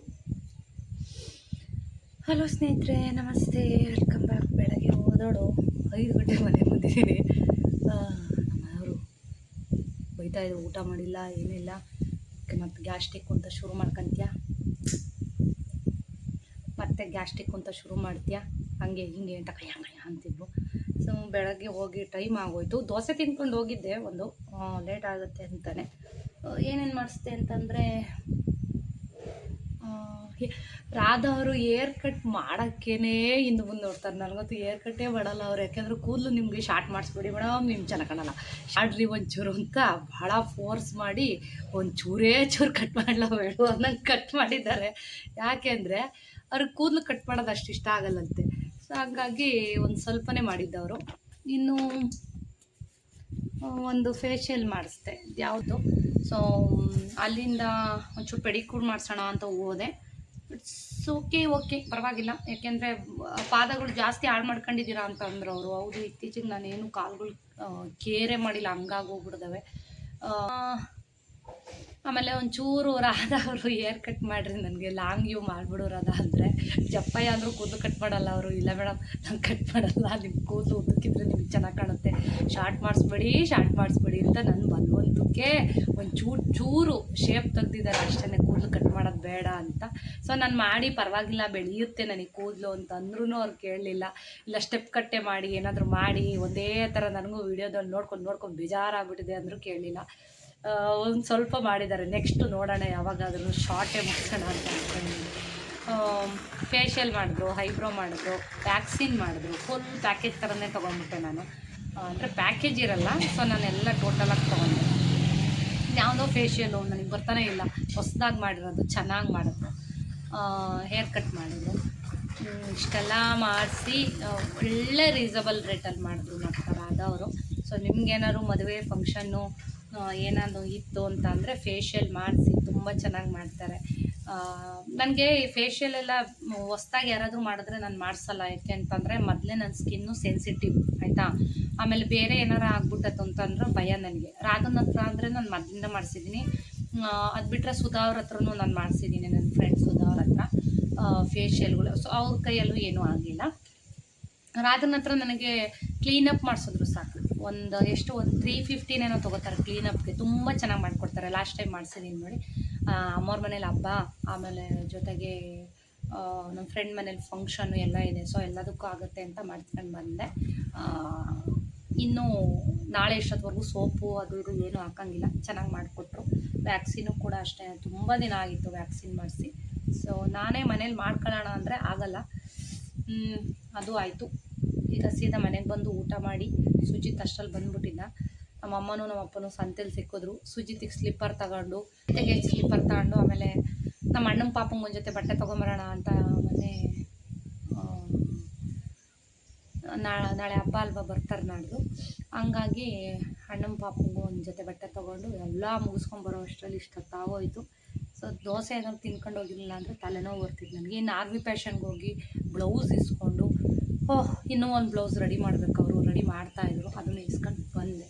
ಹಲೋ ಸ್ನೇಹಿತರೆ, ನಮಸ್ತೆ, ವೆಲ್ಕಮ್ ಬ್ಯಾಕ್. ಬೆಳಗ್ಗೆ ಹೋದೋಳು 5 ಗಂಟೆಗೆ ಮನೆಗೆ ಬಂದಿದ್ದೀನಿ. ನಮ್ಮವರು ಬೈತಾಯಿದ್ರು, ಊಟ ಮಾಡಿಲ್ಲ ಏನಿಲ್ಲ, ಮತ್ತು ಗ್ಯಾಸ್ಟ್ರಿಕ್ ಅಂತ ಶುರು ಮಾಡ್ಕೊಂತೀಯ, ಮತ್ತೆ ಗ್ಯಾಸ್ಟ್ರಿಕ್ ಅಂತ ಶುರು ಮಾಡ್ತೀಯ, ಹಂಗೆ ಹಿಂಗೆ ಅಂತ ಕಯ್ಯ ಅಂತಿದ್ರು. ಸೊ ಬೆಳಗ್ಗೆ ಹೋಗಿ ಟೈಮ್ ಆಗೋಯ್ತು. ದೋಸೆ ತಿನ್ಕೊಂಡು ಹೋಗಿದ್ದೆ, ಒಂದು ಲೇಟ್ ಆಗುತ್ತೆ ಅಂತಲೇ. ಏನೇನು ಮಾಡಿಸ್ದೆ ಅಂತಂದರೆ, ರಾಧಾ ಅವರು ಏರ್ ಕಟ್ ಮಾಡೋಕ್ಕೇ ಹಿಂದೆ ಮುಂದೆ ನೋಡ್ತಾರೆ. ನನಗಂತೂ ಏರ್ ಕಟ್ಟೇ ಮಾಡಲ್ಲ ಅವ್ರು. ಯಾಕೆಂದ್ರೆ ಕೂದಲು ನಿಮಗೆ ಶಾರ್ಟ್ ಮಾಡಿಸ್ಬಿಡಿ ಮೇಡಮ್, ನಿಮ್ಗೆ ಚೆನ್ನಾಗಿ ಕಾಣಲ್ಲ, ಶಾರ್ಟ್ರಿ ಒಂಚೂರು ಅಂತ ಭಾಳ ಫೋರ್ಸ್ ಮಾಡಿ ಚೂರೇ ಕಟ್ ಮಾಡಲ್ಲ ಬೇಡ ಅನ್ನಂಗೆ ಕಟ್ ಮಾಡಿದ್ದಾರೆ. ಯಾಕೆಂದರೆ ಅವ್ರಿಗೆ ಕೂದಲು ಕಟ್ ಮಾಡೋದು ಅಷ್ಟು ಇಷ್ಟ ಆಗಲ್ಲಂತೆ. ಸೊ ಹಾಗಾಗಿ ಒಂದು ಸ್ವಲ್ಪನೇ ಮಾಡಿದ್ದವರು. ಇನ್ನು ಒಂದು ಫೇಶಿಯಲ್ ಮಾಡಿಸ್ದೆ, ಯಾವುದು. ಸೊ ಅಲ್ಲಿಂದ ಒಂಚೂರು ಪೆಡಿಕ್ಯೂರ್ ಮಾಡಿಸೋಣ ಅಂತ ಹೋದೆ. ಇಟ್ಸ್ ಓಕೆ ಪರವಾಗಿಲ್ಲ. ಯಾಕೆಂದರೆ ಪಾದಗಳು ಜಾಸ್ತಿ ಹಾಳು ಮಾಡ್ಕೊಂಡಿದ್ದೀರಾ ಅಂತ ಅಂದರು ಅವರು. ಹೌದು, ಇತ್ತೀಚೆಗೆ ನಾನೇನು ಕಾಲುಗಳು ಕೇರೇ ಮಾಡಿಲ್ಲ, ಹಂಗಾಗಿ ಹೋಗ್ಬಿಡ್ದವೆ. ಆಮೇಲೆ ಒಂಚೂರು ರಾಧಾ ಅವರು ಹೇರ್ ಕಟ್ ಮಾಡಿರಿ ನನಗೆ ಲಾಂಗ್ ಯೂ ಮಾಡಿಬಿಡು ರಾಧಾ ಅಂದರೆ, ಜಪ್ಪಯ್ಯ ಅಂದರೂ ಕೂದಲು ಕಟ್ ಮಾಡಲ್ಲ ಅವರು. ಇಲ್ಲ ಮೇಡಮ್ ನಾನು ಕಟ್ ಮಾಡಲ್ಲ, ನಿಮ್ಮ ಕೂದಲು ಉದ್ದಕ್ಕಿದ್ರೆ ನಿಮ್ಗೆ ಚೆನ್ನಾಗಿ ಕಾಣುತ್ತೆ, ಶಾರ್ಟ್ ಮಾಡಿಸ್ಬೇಡಿ ಅಂತ ನನ್ನ ಬಲವಂತಕ್ಕೆ ಚೂರು ಶೇಪ್ ತೆಗ್ದಿದ್ದಾರೆ ಅಷ್ಟೇ, ಕೂದಲು ಕಟ್ ಮಾಡೋದು ಬೇಡ ಅಂತ. ಸೊ ನಾನು ಮಾಡಿ ಪರವಾಗಿಲ್ಲ ಬೆಳೆಯುತ್ತೆ ನನಗೆ ಕೂದಲು ಅಂತ ಅಂದ್ರೂ ಅವ್ರು ಕೇಳಲಿಲ್ಲ. ಇಲ್ಲ ಸ್ಟೆಪ್ ಕಟ್ಟೆ ಮಾಡಿ ಏನಾದರೂ ಮಾಡಿ ಒಂದೇ ಥರ ನನಗೂ ವೀಡಿಯೋದಲ್ಲಿ ನೋಡ್ಕೊಂಡು ಬೇಜಾರಾಗ್ಬಿಟ್ಟಿದೆ ಅಂದರೂ ಕೇಳಲಿಲ್ಲ. ಒಂದು ಸ್ವಲ್ಪ ಮಾಡಿದ್ದಾರೆ, ನೆಕ್ಸ್ಟು ನೋಡೋಣ ಯಾವಾಗಾದರೂ ಶಾರ್ಟೇ ಮುಗಿಸೋಣ ಅಂತ ಅಂದ್ಕೊಂಡಿದ್ದೀನಿ. ಫೇಶಿಯಲ್ ಮಾಡಿದ್ರು, ಐಬ್ರೋ ಮಾಡಿದ್ರು, ವ್ಯಾಕ್ಸಿನ್ ಮಾಡಿದ್ರು, ಫುಲ್ ಪ್ಯಾಕೇಜ್ ಥರನೇ ತೊಗೊಂಡ್ಬಿಟ್ಟೆ ನಾನು. ಅಂದರೆ ಪ್ಯಾಕೇಜ್ ಇರಲ್ಲ, ಸೊ ನಾನೆಲ್ಲ ಟೋಟಲಾಗಿ ತೊಗೊಂಡೆ. ಯಾವುದೋ ಫೇಶಿಯಲು ನನಗೆ ಬರ್ತಾನೆ ಇಲ್ಲ, ಹೊಸ್ದಾಗಿ ಮಾಡಿರೋದು, ಚೆನ್ನಾಗಿ ಮಾಡಿದ್ರು. ಹೇರ್ ಕಟ್ ಮಾಡಿದ್ರು, ಇಷ್ಟೆಲ್ಲ ಮಾಡಿಸಿ ಒಳ್ಳೆ ರೀಸನಬಲ್ ರೇಟಲ್ಲಿ ಮಾಡಿದ್ರು ಮಾಡ್ತಾರೆ ಆದವರು. ಸೊ ನಿಮ್ಗೇನಾದ್ರು ಮದುವೆ ಫಂಕ್ಷನ್ನು ಏನಾದರೂ ಇತ್ತು ಅಂತ ಅಂದರೆ ಫೇಶಿಯಲ್ ಮಾಡಿಸಿ, ತುಂಬ ಚೆನ್ನಾಗಿ ಮಾಡ್ತಾರೆ. ನನಗೆ ಈ ಫೇಶಿಯಲ್ ಎಲ್ಲ ಹೊಸ್ದಾಗಿ ಯಾರಾದರೂ ಮಾಡಿದ್ರೆ ನಾನು ಮಾಡಿಸಲ್ಲ. ಯಾಕೆ ಅಂತಂದರೆ ಮೊದಲೇ ನನ್ನ ಸ್ಕಿನ್ನು ಸೆನ್ಸಿಟಿವ್ ಆಯಿತಾ. ಆಮೇಲೆ ಬೇರೆ ಏನಾರು ಆಗ್ಬಿಟ್ಟತ್ತು ಅಂತಂದ್ರೆ ಭಯ ನನಗೆ. ರಾಧನ ಹತ್ರ ಅಂದರೆ ನಾನು ಮೊದಲಿಂದ ಮಾಡಿಸಿದ್ದೀನಿ. ಅದು ಬಿಟ್ಟರೆ ಸುಧಾ ಅವ್ರ ಹತ್ರನೂ ನಾನು ಮಾಡಿಸಿದ್ದೀನಿ, ನನ್ನ ಫ್ರೆಂಡ್ ಸುಧಾ ಅವ್ರ ಹತ್ರ ಫೇಶಿಯಲ್ಗಳು. ಸೊ ಅವ್ರ ಕೈಯಲ್ಲೂ ಏನೂ ಆಗಿಲ್ಲ. ರಾಧನ ಹತ್ರ ನನಗೆ ಕ್ಲೀನಪ್ ಮಾಡಿಸಿದ್ರು ಸಾಕು, ಒಂದು 350 ಏನೋ ತೊಗೋತಾರೆ ಕ್ಲೀನಪ್ಗೆ. ತುಂಬ ಚೆನ್ನಾಗಿ ಮಾಡಿಕೊಡ್ತಾರೆ. ಲಾಸ್ಟ್ ಟೈಮ್ ಮಾಡಿಸಿದ್ದೀನಿ ನೋಡಿ, ಅಮ್ಮವ್ರ ಮನೇಲಿ ಹಬ್ಬ, ಆಮೇಲೆ ಜೊತೆಗೆ ನಮ್ಮ ಫ್ರೆಂಡ್ ಮನೇಲಿ ಫಂಕ್ಷನ್ನು ಎಲ್ಲ ಇದೆ. ಸೊ ಎಲ್ಲದಕ್ಕೂ ಆಗುತ್ತೆ ಅಂತ ಮಾಡ್ಕೊಂಡು ಬಂದೆ. ಇನ್ನೂ ನಾಳೆ ಎಷ್ಟೊತ್ತವರೆಗೂ ಸೋಪು ಅದು ಇದು ಏನೂ ಹಾಕೋಂಗಿಲ್ಲ, ಚೆನ್ನಾಗಿ ಮಾಡಿಕೊಟ್ರು. ವ್ಯಾಕ್ಸಿನು ಕೂಡ ಅಷ್ಟೇ, ತುಂಬ ದಿನ ಆಗಿತ್ತು ವ್ಯಾಕ್ಸಿನ್ ಮಾಡಿಸಿ. ಸೊ ನಾನೇ ಮನೇಲಿ ಮಾಡ್ಕೊಳ್ಳೋಣ ಅಂದರೆ ಆಗಲ್ಲ. ಅದು ಆಯಿತು. ಈಗ ಸೀದಾ ಮನೆಗೆ ಬಂದು ಊಟ ಮಾಡಿ ಸುಜಿತ್ ಅಷ್ಟರಲ್ಲಿ ಬಂದುಬಿಟ್ಟಿದ್ದ. ನಮ್ಮ ಅಮ್ಮನೂ ನಮ್ಮ ಅಪ್ಪನೂ ಸಂತೆಲಿ ಸಿಕ್ಕಿದ್ರು. ಸುಜಿತಿಗೆ ಸ್ಲಿಪ್ಪರ್ ತಗೊಂಡು, ಜೊತೆಗೆ ಸ್ಲಿಪ್ಪರ್ ತಗೊಂಡು, ಆಮೇಲೆ ನಮ್ಮ ಅಣ್ಣನ ಪಾಪಂಗೆ ಒಂದು ಜೊತೆ ಬಟ್ಟೆ ತೊಗೊಂಬರೋಣ ಅಂತ ಮೊನ್ನೆ ನಾಳೆ ಹಬ್ಬ ಅಲ್ವಾ, ಬರ್ತಾರೆ ನಾಡ್ದು. ಹಂಗಾಗಿ ಅಣ್ಣನ ಪಾಪಂಗೂ ಒಂದು ಜೊತೆ ಬಟ್ಟೆ ತೊಗೊಂಡು ಎಲ್ಲ ಮುಗಿಸ್ಕೊಂಬರೋ ಅಷ್ಟರಲ್ಲಿ ಇಷ್ಟೊತ್ತಾಗೋಯ್ತು. ಸೊ ದೋಸೆ ಏನಾದ್ರು ತಿನ್ಕೊಂಡು ಹೋಗಿರಲಿಲ್ಲ ಅಂದರೆ ತಲೆನೋವು ಬರ್ತಿತ್ತು ನನಗೆ. ಇನ್ನು ಆರ್ ವಿ ಫ್ಯಾಷನ್ಗೆ ಹೋಗಿ ಬ್ಲೌಸ್ ಇಸ್ಕೊಂಡು, ಇನ್ನೂ ಒಂದು ಬ್ಲೌಸ್ ರೆಡಿ ಮಾಡಬೇಕು, ಅವರು ರೆಡಿ ಮಾಡ್ತಾಯಿದ್ರು, ಅದನ್ನು ಇಸ್ಕೊಂಡು ಬಂದೆ.